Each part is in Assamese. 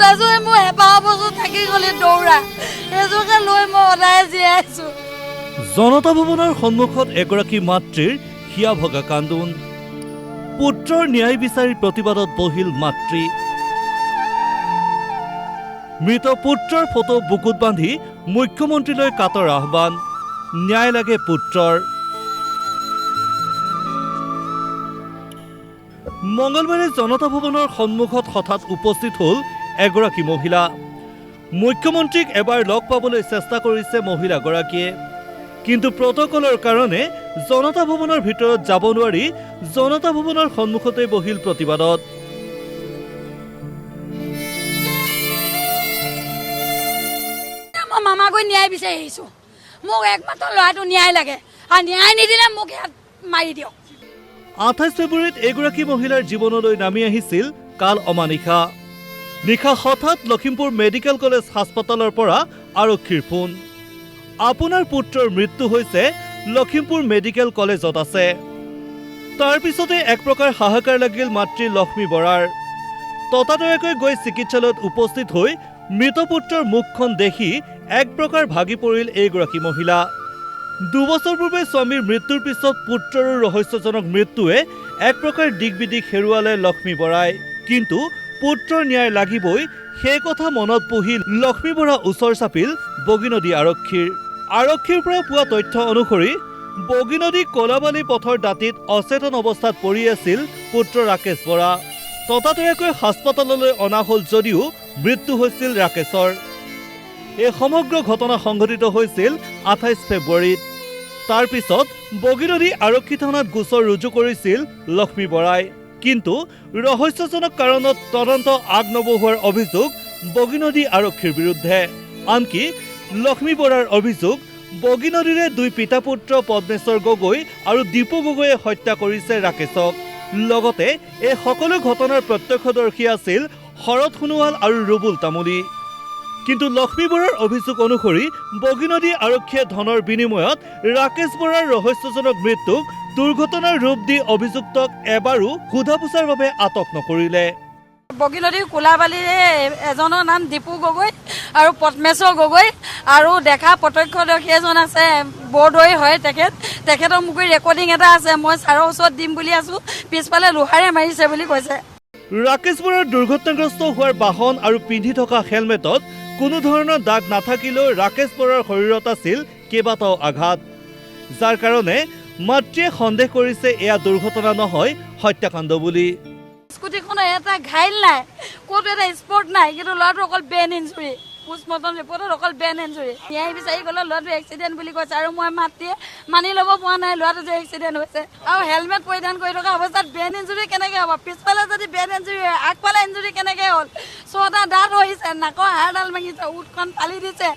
ওলাইছোঁ মোৰ হেঁপাহ বস্তু থাকি গ'লে দৌৰা এযোৰকে লৈ মই সদায় জীয়াই আছোঁ। জনতা ভৱনৰ সন্মুখত এগৰাকী মাতৃৰ হিয়া ভগা কান্দোন। পুত্ৰৰ ন্যায় বিচাৰি প্ৰতিবাদত বহিল মাতৃ। মৃত পুত্ৰৰ ফটো বুকুত বান্ধি মুখ্যমন্ত্ৰীলৈ কাটৰ আহ্বান, ন্যায় লাগে পুত্ৰৰ। মঙলবাৰে জনতা ভৱনৰ সন্মুখত হঠাৎ উপস্থিত হ'ল এগৰাকী মহিলা। মুখ্যমন্ত্ৰীক এবাৰ লগ পাবলৈ চেষ্টা কৰিছে মহিলাগৰাকীয়ে, কিন্তু প্ৰটকলৰ কাৰণে জনতা ভৱনৰ ভিতৰত যাব নোৱাৰি জনতা ভৱনৰ সন্মুখতে বহিল প্ৰতিবাদত। মই মামা গৈ ন্যায় বিচাৰি আহিছোঁ। মোক একমাত্ৰ ল'ৰাটো ন্যায় লাগে আৰু ন্যায় নিদিলে মোক ইয়াত মাৰি দিয়ক। 28 ফেব্ৰুৱাৰীত এগৰাকী মহিলাৰ জীৱনলৈ নামি আহিছিল কাল অমানিশা। নিশা হঠাৎ লখিমপুৰ মেডিকেল কলেজ হাস্পতালৰ পৰা আৰক্ষীৰ ফোন, আপোনাৰ পুত্ৰৰ মৃত্যু হৈছে, লখিমপুৰ মেডিকেল কলেজত আছে। তাৰ পিছতে এক প্ৰকাৰ হাহাকাৰ লাগিল মাতৃ লক্ষ্মী বৰাৰ। ততাতৈয়াকৈ গৈ চিকিৎসালয়ত উপস্থিত হৈ মৃত পুত্ৰৰ মুখখন দেখি এক প্ৰকাৰ ভাগি পৰিল এইগৰাকী মহিলা। 2 বছৰ পূৰ্বে স্বামীৰ মৃত্যুৰ পিছত পুত্ৰৰো ৰহস্যজনক মৃত্যুৱে এক প্ৰকাৰ দিগবিদিক হেৰুৱালে লক্ষ্মী বৰাই। কিন্তু পুত্ৰৰ ন্যায় লাগিবই, সেই কথা মনত পুহি লক্ষ্মী বৰা ওচৰ চাপিল বগীনদী আৰক্ষীৰ। আৰক্ষীৰ পৰা পোৱা তথ্য অনুসৰি বগীনদী কলাবালি পথৰ দাঁতিত অচেতন অৱস্থাত পৰি আছিল পুত্ৰ ৰাকেশ বৰা। ততাতৈয়াকৈ হাস্পতাললৈ অনা হ'ল যদিও মৃত্যু হৈছিল ৰাকেশৰ। এই সমগ্ৰ ঘটনা সংঘটিত হৈছিল 28 ফেব্ৰুৱাৰীত। তাৰ পিছত বগীনদী আৰক্ষী থানাত গোচৰ ৰুজু কৰিছিল লক্ষ্মী বৰাই। কিন্তু ৰহস্যজনক কাৰণত তদন্ত আগ নবঢ়োৱাৰ অভিযোগ বগীনদী আৰক্ষীৰ বিৰুদ্ধে। আনকি লক্ষ্মী বৰাৰ অভিযোগ, বগীনদীৰে 2 পিতা পুত্ৰ পদ্মেশ্বৰ গগৈ আৰু দীপু গগৈয়ে হত্যা কৰিছে ৰাকেশক। লগতে এই সকলো ঘটনাৰ প্ৰত্যক্ষদৰ্শী আছিল শৰৎ সোণোৱাল আৰু ৰুবুল তামুলী। কিন্তু লক্ষ্মী বৰাৰ অভিযোগ অনুসৰি বগীনদী আৰক্ষীয়ে ধনৰ বিনিময়ত ৰাকেশ বৰাৰ ৰহস্যজনক মৃত্যুক দুৰ্ঘটনাৰ ৰূপ দি অভিযুক্তক এবাৰো সোধা পোছাৰ বাবে আটক নকৰিলে। বগীনদী কোলাবালীৰে এজনৰ নাম দীপু গগৈ আৰু পদ্মেশ্বৰ গগৈ আৰু দেখা প্ৰত্যক্ষদৰ্শী এজন আছে, বৰদৈ হয় তেখেতৰ মুখৰ ৰেকৰ্ডিং এটা আছে, মই ছাৰৰ ওচৰত দিম বুলি আছোঁ, পিছফালে লোহাৰে মাৰিছে বুলি কৈছে। ৰাকেশ বৰাৰ দুৰ্ঘটনাগ্ৰস্ত হোৱাৰ বাহন আৰু পিন্ধি থকা হেলমেটত কোনো ধৰণৰ দাগ নাথাকিলেও ৰাকেশ বৰাৰ শৰীৰত আছিল কেইবাটাও আঘাত, যাৰ কাৰণে মাতৃয়ে সন্দেহ কৰিছে এয়া দুৰ্ঘটনা নহয় হত্যাকাণ্ড বুলি। স্কুটিখনৰ এটা ঘাইল নাই, ক'তো এটা স্পট নাই, কিন্তু ল'ৰাটো অকল ব্ৰেইন ইঞ্জুৰি। পোষ্টমৰ্টম ৰিপৰ্টত অকল ব্ৰেইন ইঞ্জুৰি। ন্যায় বিচাৰি গ'লে ল'ৰাটো এক্সিডেণ্ট বুলি কৈছে আৰু মই মাতৃয়ে মানি ল'ব পৰা নাই ল'ৰাটো যে এক্সিডেণ্ট হৈছে। আৰু হেলমেট পৰিধান কৰি থকা অৱস্থাত ব্ৰেইন ইঞ্জুৰি কেনেকৈ হ'ব? পিছফালে যদি ব্ৰেইন ইঞ্জুৰি হয়, আগফালে ইঞ্জুৰি কেনেকৈ হ'ল? 6টা দাঁত হৈছে, নাকৰ হাড়ডাল ভাঙিছে, উঠখন ফালি দিছে,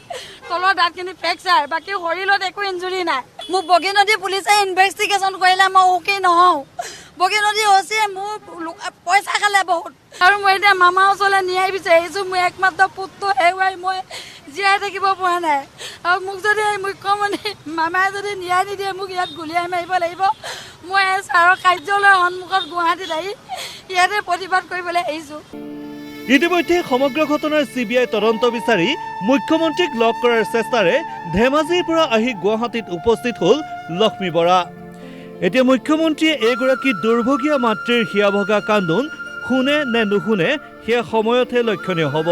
তলৰ দাঁতখিনি ফ্ৰেকচাৰ, বাকী শৰীৰত একো ইঞ্জুৰি নাই। মোক বগীনদী পুলিচে ইনভেষ্টিগেশ্যন কৰিলে মই উকি নহওঁ। বগীনদী অচিয়ে মোৰ পইচা খালে বহুত, আৰু মই এতিয়া মামাৰ ওচৰলৈ ন্যায় বিচাৰি আহিছোঁ। মোৰ একমাত্ৰ পুত্ৰ হেৰুৱাই মই জীয়াই থাকিব পৰা নাই, আৰু মোক যদি এই মুখ্যমন্ত্ৰী মামাই যদি ন্যায় নিদিয়ে মোক ইয়াত গুলিয়াই মাৰিব লাগিব। মই ছাৰৰ কাৰ্যালয়ৰ সন্মুখত গুৱাহাটীত আহি ইয়াতে প্ৰতিবাদ কৰিবলৈ আহিছোঁ। ইতিমধ্যে সমগ্ৰ ঘটনাৰ CBI তদন্ত বিচাৰি মুখ্যমন্ত্ৰীক লগ কৰাৰ চেষ্টাৰে ধেমাজিৰ পৰা আহি গুৱাহাটীত উপস্থিত হ'ল লক্ষ্মী বৰা। এতিয়া মুখ্যমন্ত্ৰীয়ে এইগৰাকী দুৰ্ভগীয়া মাতৃৰ হিয়া ভগা কান্দোন শুনে নে নুশুনে সেয়া সময়তহে লক্ষণীয় হ'ব।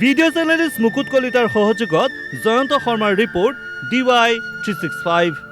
ভিডিঅ' জাৰ্নেলিষ্ট মুকুট কলিতাৰ সহযোগত জয়ন্ত শৰ্মাৰ ৰিপৰ্ট DY 365।